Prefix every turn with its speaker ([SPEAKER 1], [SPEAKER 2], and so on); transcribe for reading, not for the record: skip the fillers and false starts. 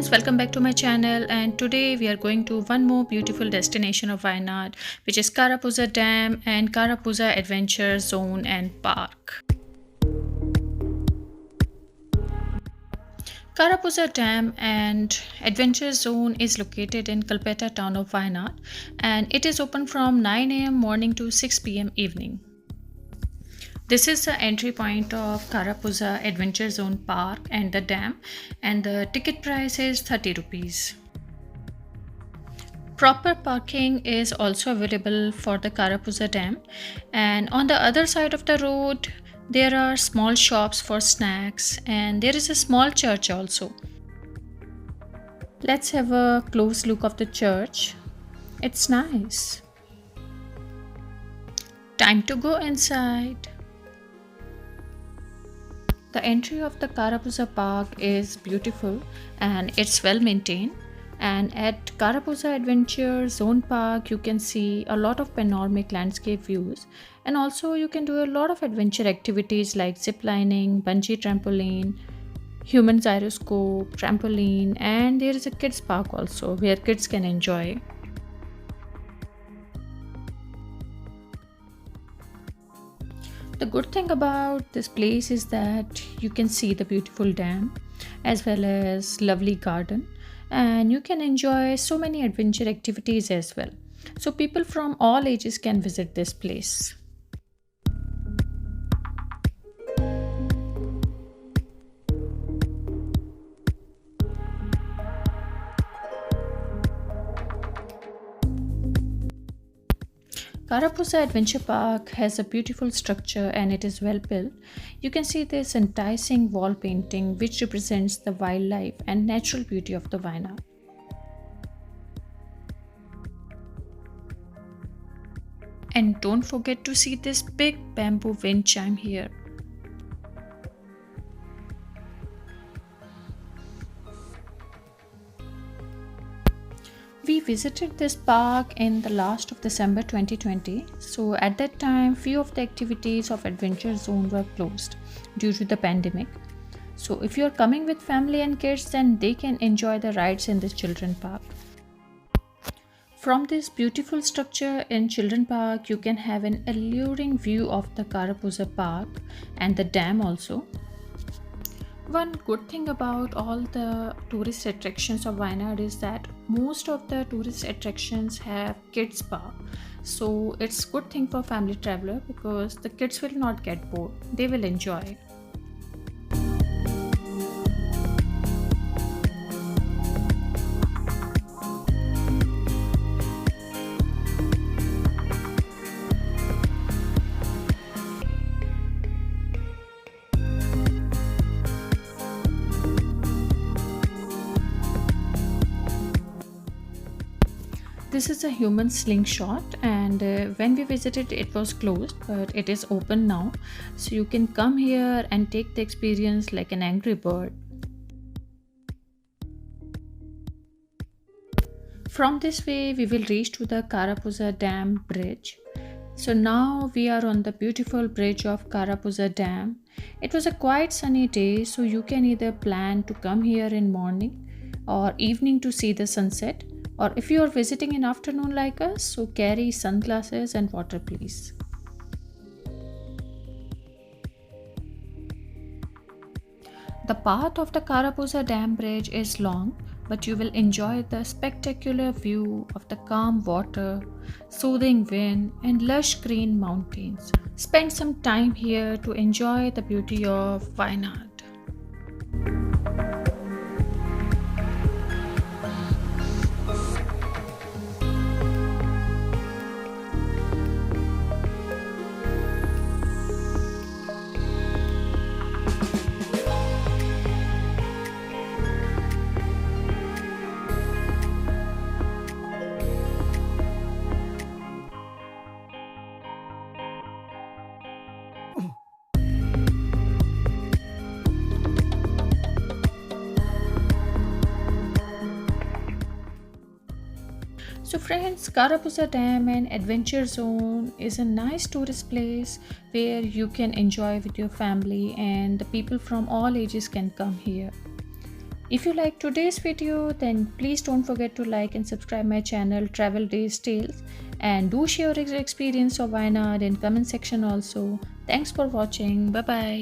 [SPEAKER 1] friends, welcome back to my channel, and today we are going to one more beautiful destination of Wayanad, which is Karapuza Dam and Karapuza Adventure Zone and Park. Karapuza Dam and Adventure Zone is located in Kalpetta town of Wayanad, and it is open from 9 a.m. morning to 6 p.m. evening. This is the entry point of Karapuza Adventure Zone Park and the dam, and the ticket price is 30 rupees. Proper parking is also available for the Karapuza Dam, and on the other side of the road, there are small shops for snacks, and there is a small church also. Let's have a close look of the church. It's nice. Time to go inside. The entry of the Karapuza Park is beautiful and it's well maintained. And at Karapuza Adventure Zone Park, you can see a lot of panoramic landscape views, and also you can do a lot of adventure activities like zip lining, bungee trampoline, human gyroscope, trampoline, and there is a kids park also where kids can enjoy. The good thing about this place is that you can see the beautiful dam as well as lovely garden, and you can enjoy so many adventure activities as well. So people from all ages can visit this place. Karapuza Adventure Park has a beautiful structure and it is well built. You can see this enticing wall painting which represents the wildlife and natural beauty of the Wayanad. And don't forget to see this big bamboo wind chime here. We visited this park in the last of December 2020. So at that time, few of the activities of Adventure Zone were closed due to the pandemic. So if you're coming with family and kids, then they can enjoy the rides in this children park. From this beautiful structure in children park, you can have an alluring view of the Karapuza Park and the dam also. One good thing about all the tourist attractions of Wayanad is that most of the tourist attractions have kids park. So it's good thing for family traveler because the kids will not get bored. They will enjoy. This is a human slingshot, and when we visited it was closed, but it is open now, so you can come here and take the experience like an angry bird. From this way we will reach to the Karapuza Dam bridge. So now we are on the beautiful bridge of Karapuza Dam. It was a quite sunny day, so you can either plan to come here in morning or evening to see the sunset, or if you are visiting in afternoon like us, so carry sunglasses and water please. The path of the Karapuza Dam bridge is long, but you will enjoy the spectacular view of the calm water, soothing wind, and lush green mountains. Spend some time here to enjoy the beauty of Wayanad. So friends, Karapuza Dam and Adventure Zone is a nice tourist place where you can enjoy with your family and the people from all ages can come here. If you like today's video, then please don't forget to like and subscribe my channel Travel Days Tales, and do share your experience of Wayanad in comment section also. Thanks for watching. Bye bye.